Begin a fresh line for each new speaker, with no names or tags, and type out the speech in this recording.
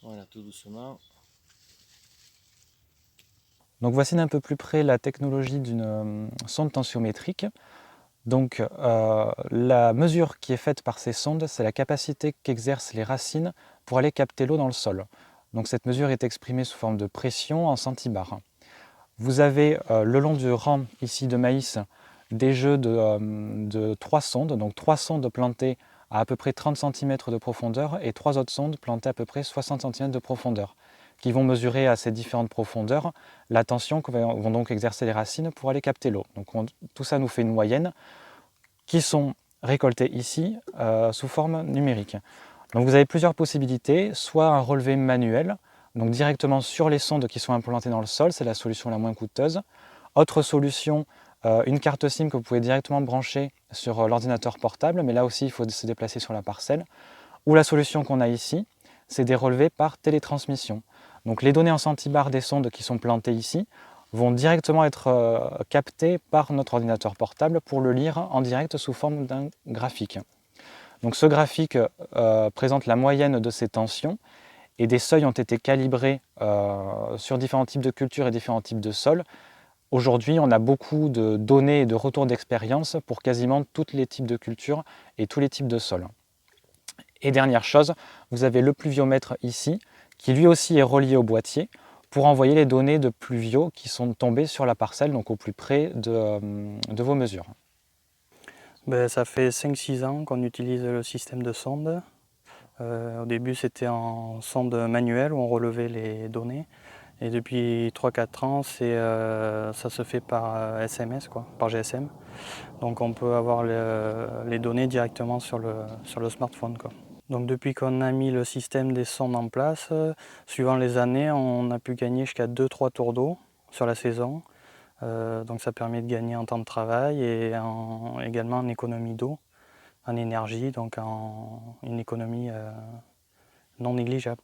Voilà, tout doucement.
Donc voici d'un peu plus près la technologie d'une sonde tensiométrique. Donc la mesure qui est faite par ces sondes, c'est la capacité qu'exercent les racines pour aller capter l'eau dans le sol. Donc cette mesure est exprimée sous forme de pression en centibars. Vous avez le long du rang ici de maïs des jeux de 3 sondes, donc 3 sondes plantées à peu près 30 cm de profondeur et 3 autres sondes plantées à peu près 60 cm de profondeur, qui vont mesurer à ces différentes profondeurs la tension que vont donc exercer les racines pour aller capter l'eau. Donc tout ça nous fait une moyenne qui sont récoltées ici sous forme numérique. Donc vous avez plusieurs possibilités, soit un relevé manuel, donc directement sur les sondes qui sont implantées dans le sol, c'est la solution la moins coûteuse. Autre solution, une carte SIM que vous pouvez directement brancher sur l'ordinateur portable, mais là aussi il faut se déplacer sur la parcelle. Ou la solution qu'on a ici, c'est des relevés par télétransmission. Donc les données en centibars des sondes qui sont plantées ici vont directement être captées par notre ordinateur portable pour le lire en direct sous forme d'un graphique. Donc ce graphique présente la moyenne de ces tensions et des seuils ont été calibrés sur différents types de cultures et différents types de sols. Aujourd'hui, on a beaucoup de données et de retours d'expérience pour quasiment tous les types de cultures et tous les types de sols. Et dernière chose, vous avez le pluviomètre ici, qui lui aussi est relié au boîtier pour envoyer les données de pluviaux qui sont tombées sur la parcelle, donc au plus près de vos mesures.
Ça fait 5-6 ans qu'on utilise le système de sonde. Au début, c'était en sonde manuelle où on relevait les données. Et depuis 3-4 ans, ça se fait par SMS, par GSM. Donc on peut avoir les données directement sur le smartphone. Donc depuis qu'on a mis le système des sondes en place, suivant les années, on a pu gagner jusqu'à 2-3 tours d'eau sur la saison. Donc ça permet de gagner en temps de travail et également en économie d'eau, en énergie, donc en une économie non négligeable.